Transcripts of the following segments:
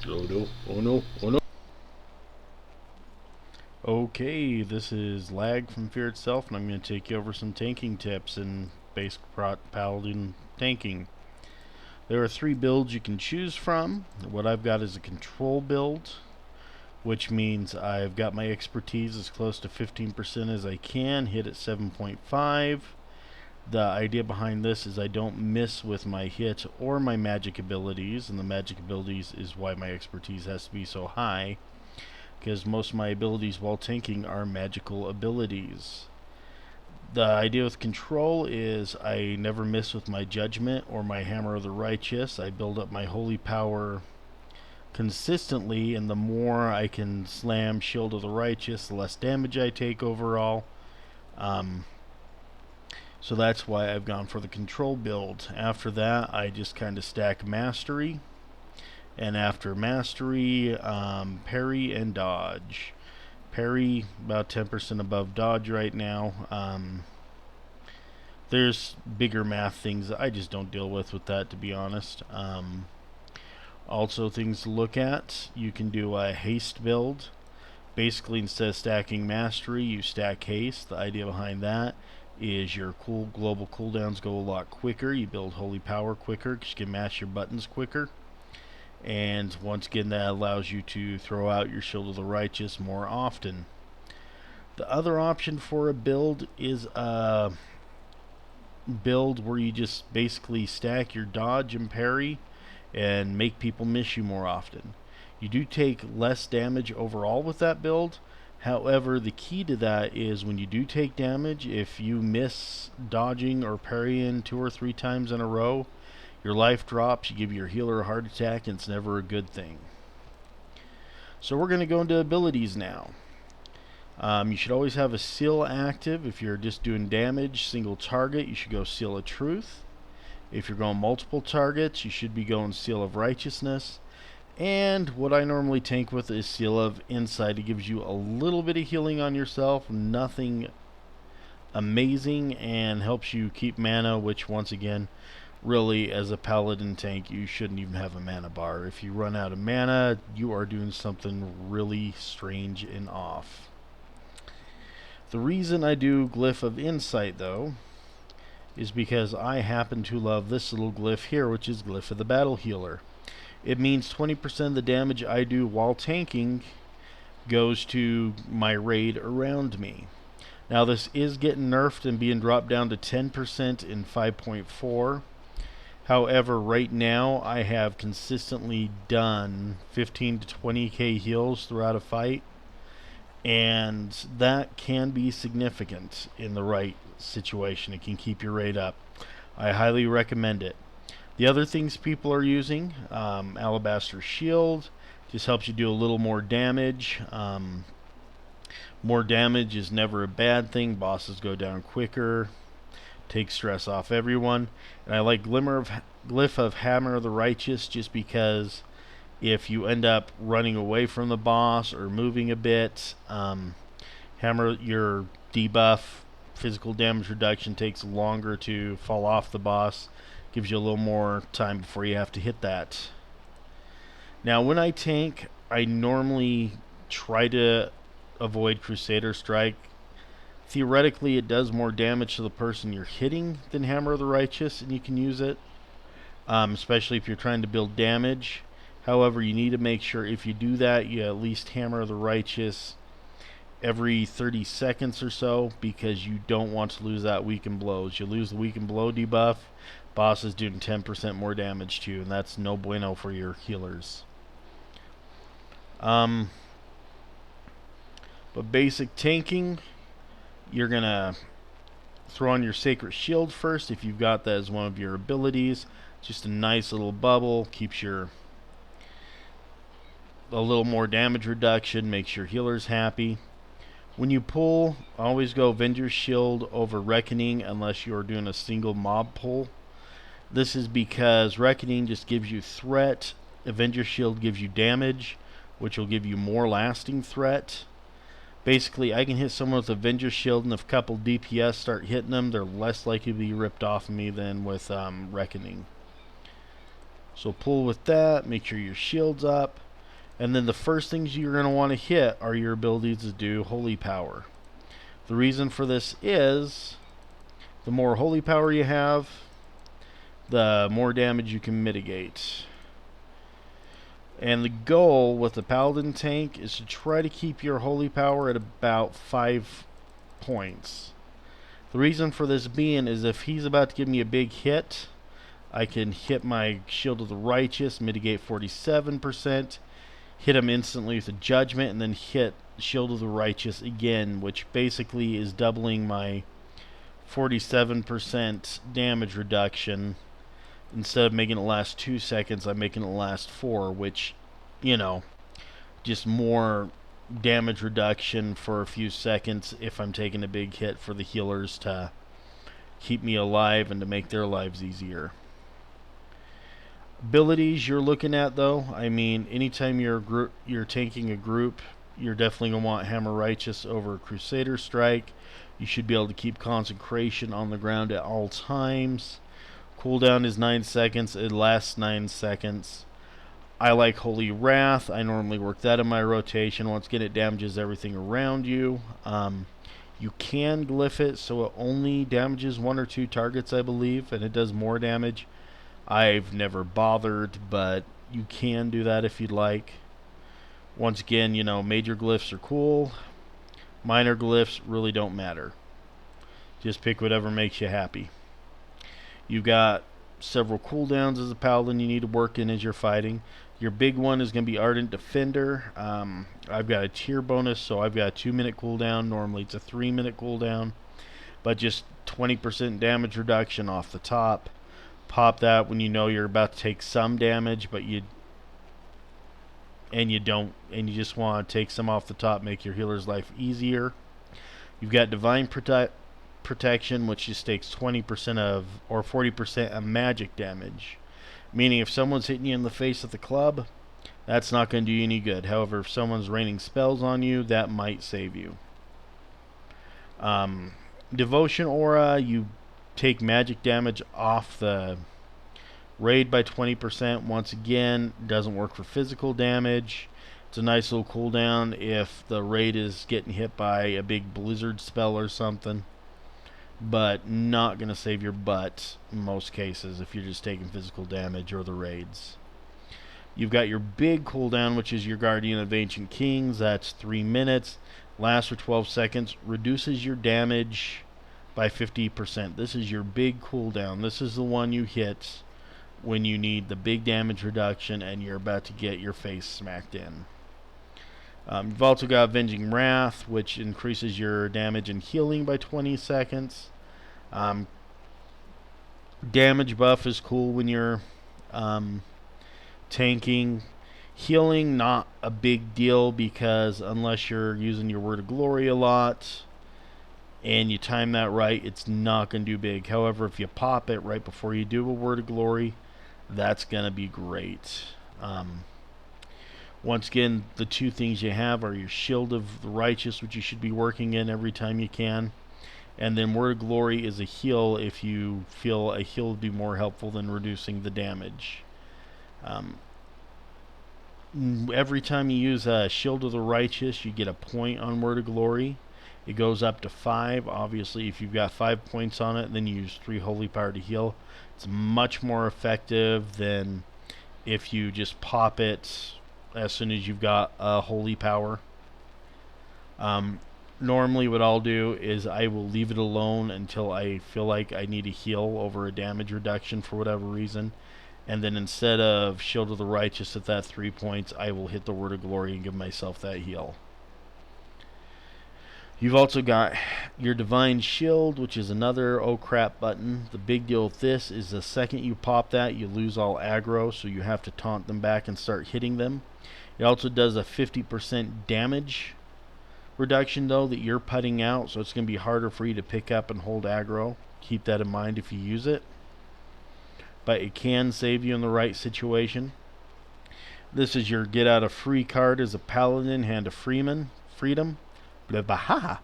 Oh no, oh no, oh no. Okay, this is Lag from Fear Itself, and I'm going to take you over some tanking tips in basic Paladin tanking. There are 3 builds you can choose from. What I've got is a control build, which means I've got my expertise as close to 15% as I can, hit at 7.5. The idea behind this is I don't miss with my hit or my magic abilities, and the magic abilities is why my expertise has to be so high, because most of my abilities while tanking are magical abilities. The idea with control is I never miss with my judgment or my hammer of the righteous. I build up my holy power consistently, and the more I can slam shield of the righteous, the less damage I take overall. Um, so that's why I've gone for the control build. After that, I just kind of stack mastery, and after mastery, parry and dodge. Parry about 10% above dodge right now. There's bigger math things that I just don't deal with that, to be honest. Also, things to look at, you can do a haste build. Basically, instead of stacking mastery, you stack haste. The idea behind that is your global cooldowns go a lot quicker. You build holy power quicker because you can mash your buttons quicker. And once again, that allows you to throw out your shield of the righteous more often. The other option for a build is a build where you just basically stack your dodge and parry and make people miss you more often. You do take less damage overall with that build. However, the key to that is when you do take damage, if you miss dodging or parrying 2 or 3 times in a row, your life drops, you give your healer a heart attack, and it's never a good thing. So we're going to go into abilities now. You should always have a seal active. If you're just doing damage, single target, you should go Seal of Truth. If you're going multiple targets, you should be going Seal of Righteousness. And what I normally tank with is Seal of Insight. It gives you a little bit of healing on yourself, nothing amazing, and helps you keep mana, which once again, really as a paladin tank, you shouldn't even have a mana bar. If you run out of mana, you are doing something really strange and off. The reason I do Glyph of Insight, though, is because I happen to love this little glyph here, which is Glyph of the Battle Healer. It means 20% of the damage I do while tanking goes to my raid around me. Now this is getting nerfed and being dropped down to 10% in 5.4. However, right now I have consistently done 15 to 20k heals throughout a fight, and that can be significant in the right situation. It can keep your rate up. I highly recommend it. The other things people are using, Alabaster Shield, just helps you do a little more damage. More damage is never a bad thing. Bosses go down quicker, takes stress off everyone. And I like Glyph of Hammer of the Righteous just because if you end up running away from the boss or moving a bit, hammer your debuff, physical damage reduction takes longer to fall off the boss, gives you a little more time before you have to hit that. Now when I tank, I normally try to avoid Crusader Strike. Theoretically, it does more damage to the person you're hitting than Hammer of the Righteous, and you can use it, especially if you're trying to build damage. However, you need to make sure if you do that, you at least Hammer the Righteous every 30 seconds or so, because you don't want to lose that weaken blows. You lose the weaken blow debuff, boss is doing 10% more damage to you, and that's no bueno for your healers. But basic tanking, you're going to throw on your Sacred Shield first if you've got that as one of your abilities. Just a nice little bubble, keeps your a little more damage reduction, makes your healers happy. When you pull, always go Avenger's Shield over Reckoning unless you're doing a single mob pull. This is because Reckoning just gives you threat, Avenger's Shield gives you damage, which will give you more lasting threat. Basically, I can hit someone with Avenger's Shield, and if a couple DPS start hitting them, they're less likely to be ripped off of me than with Reckoning. So pull with that, make sure your shield's up. And then the first things you're going to want to hit are your abilities to do holy power. The reason for this is the more holy power you have, the more damage you can mitigate. And the goal with the Paladin tank is to try to keep your holy power at about 5 points. The reason for this being is if he's about to give me a big hit, I can hit my Shield of the Righteous, mitigate 47%, hit him instantly with a Judgment, and then hit Shield of the Righteous again, which basically is doubling my 47% damage reduction. Instead of making it last 2 seconds, I'm making it last 4, which, you know, just more damage reduction for a few seconds if I'm taking a big hit for the healers to keep me alive and to make their lives easier. Abilities you're looking at, though, I mean, anytime you're tanking a group, you're definitely going to want Hammer Righteous over Crusader Strike. You should be able to keep concentration on the ground at all times. Cooldown is 9 seconds. It lasts 9 seconds. I like Holy Wrath. I normally work that in my rotation. Once again, it damages everything around you. You can glyph it, so it only damages 1 or 2 targets, I believe, and it does more damage. I've never bothered, but you can do that if you'd like. Once again, you know, major glyphs are cool. Minor glyphs really don't matter. Just pick whatever makes you happy. You've got several cooldowns as a Paladin you need to work in as you're fighting. Your big one is going to be Ardent Defender. I've got a tier bonus, so I've got a 2-minute cooldown. Normally it's a 3-minute cooldown, but just 20% damage reduction off the top. Pop that when you know you're about to take some damage, but you just want to take some off the top, make your healer's life easier. You've got Divine Protection, which just takes 20% of, or 40% of magic damage. Meaning if someone's hitting you in the face with a club, that's not going to do you any good. However, if someone's raining spells on you, that might save you. Devotion Aura, you take magic damage off the raid by 20%. Once again, doesn't work for physical damage. It's a nice little cooldown if the raid is getting hit by a big blizzard spell or something, but not going to save your butt in most cases if you're just taking physical damage or the raids. You've got your big cooldown, which is your Guardian of Ancient Kings. That's 3 minutes, lasts for 12 seconds, reduces your damage by 50%. This is your big cooldown. This is the one you hit when you need the big damage reduction and you're about to get your face smacked in. You've also got Avenging Wrath, which increases your damage and healing by 20 seconds. Damage buff is cool when you're tanking. Healing, not a big deal, because unless you're using your Word of Glory a lot and you time that right, it's not going to do big. However, if you pop it right before you do a Word of Glory, that's going to be great. Once again, the 2 things you have are your Shield of the Righteous, which you should be working in every time you can. And then Word of Glory is a heal if you feel a heal would be more helpful than reducing the damage. Every time you use a Shield of the Righteous, you get a point on Word of Glory. It goes up to 5. Obviously, if you've got 5 points on it, then you use 3 Holy Power to heal. It's much more effective than if you just pop it as soon as you've got a Holy Power. Normally what I'll do is I will leave it alone until I feel like I need a heal over a damage reduction for whatever reason. And then instead of Shield of the Righteous at that 3 points, I will hit the Word of Glory and give myself that heal. You've also got your Divine Shield, which is another oh crap button. The big deal with this is the second you pop that, you lose all aggro, so you have to taunt them back and start hitting them. It also does a 50% damage reduction, though, that you're putting out, so it's going to be harder for you to pick up and hold aggro. Keep that in mind if you use it. But it can save you in the right situation. This is your get out of free card as a Paladin, Hand of Freedom. Blah, blah, ha, ha.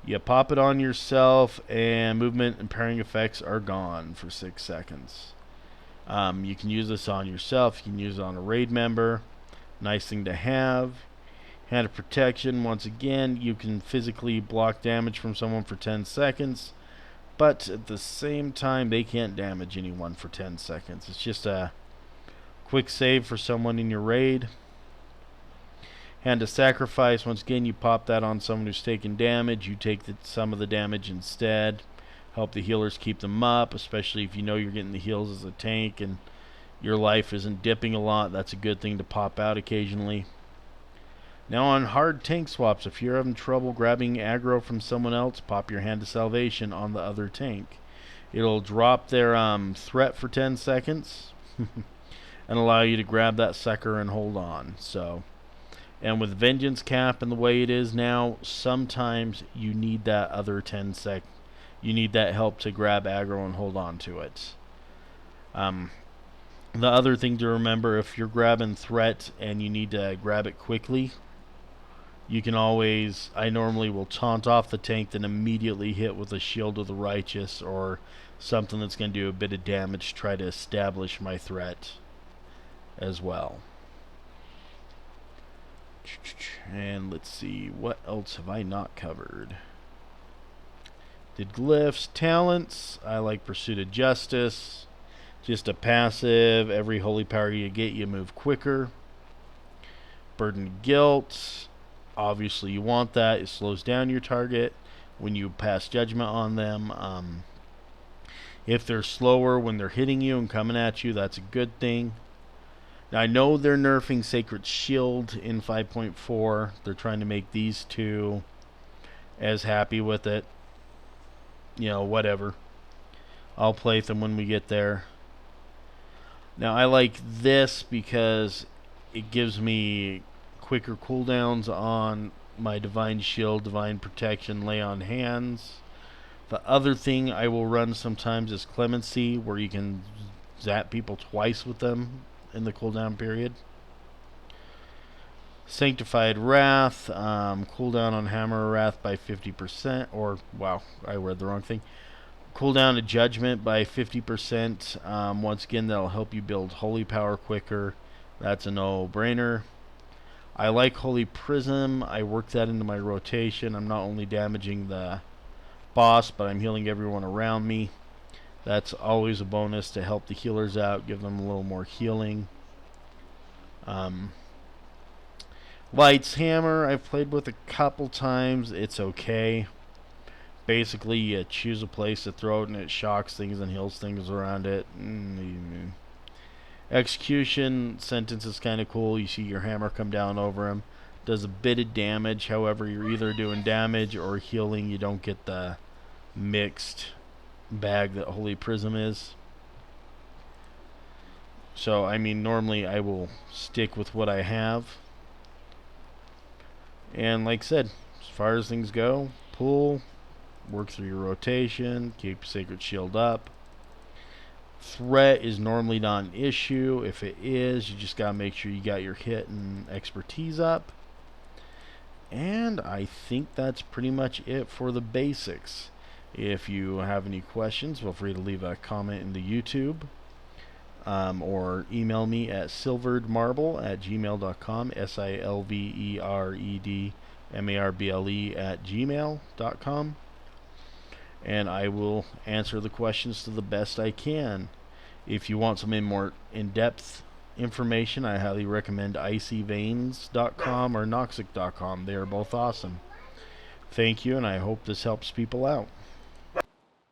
You pop it on yourself, and movement and pairing effects are gone for 6 seconds. You can use this on yourself. You can use it on a raid member. Nice thing to have. Hand of protection, once again, you can physically block damage from someone for 10 seconds, but at the same time, they can't damage anyone for 10 seconds. It's just a quick save for someone in your raid. Hand of sacrifice, once again, you pop that on someone who's taking damage. You take some of the damage instead. Help the healers keep them up, especially if you know you're getting the heals as a tank and your life isn't dipping a lot. That's a good thing to pop out occasionally. Now on hard tank swaps, if you're having trouble grabbing aggro from someone else, pop your Hand of Salvation on the other tank. It'll drop their threat for 10 seconds and allow you to grab that sucker and hold on. And with Vengeance Cap and the way it is now, sometimes you need that other 10 sec. You need that help to grab aggro and hold on to it. The other thing to remember, if you're grabbing threat and you need to grab it quickly, you can always, I normally will taunt off the tank, then immediately hit with a Shield of the Righteous or something that's going to do a bit of damage to try to establish my threat as well. And let's see, what else have I not covered? Did glyphs, talents. I like Pursuit of Justice. Just a passive. Every holy power you get, you move quicker. Burden of Guilt. Obviously you want that. It slows down your target when you pass judgment on them. If they're slower when they're hitting you and coming at you, that's a good thing. Now I know they're nerfing Sacred Shield in 5.4. They're trying to make these two as happy with it. You know, whatever. I'll play them when we get there. Now I like this because it gives me quicker cooldowns on my Divine Shield, Divine Protection, Lay on Hands. The other thing I will run sometimes is Clemency, where you can zap people twice with them in the cooldown period. Sanctified Wrath, cooldown on Hammer of Wrath by 50%, or, wow, I read the wrong thing. Cooldown of Judgment by 50%. Once again, that'll help you build Holy Power quicker. That's a no-brainer. I like Holy Prism. I work that into my rotation. I'm not only damaging the boss, but I'm healing everyone around me. That's always a bonus to help the healers out, give them a little more healing. Light's Hammer, I've played with a couple times. It's okay. Basically, you choose a place to throw it and it shocks things and heals things around it. Execution Sentence is kind of cool. You see your hammer come down over him. Does a bit of damage. However, you're either doing damage or healing. You don't get the mixed bag that Holy Prism is. So, I mean, normally I will stick with what I have. And like I said, as far as things go, pull, work through your rotation, keep Sacred Shield up. Threat is normally not an issue. If it is, you just gotta make sure you got your hit and expertise up. And I think that's pretty much it for the basics. If you have any questions, feel free to leave a comment in the YouTube. Or email me at silveredmarble@gmail.com, silveredmarble@gmail.com, and I will answer the questions to the best I can. If you want some more in-depth information, I highly recommend icyveins.com or noxic.com. They are both awesome. Thank you, and I hope this helps people out.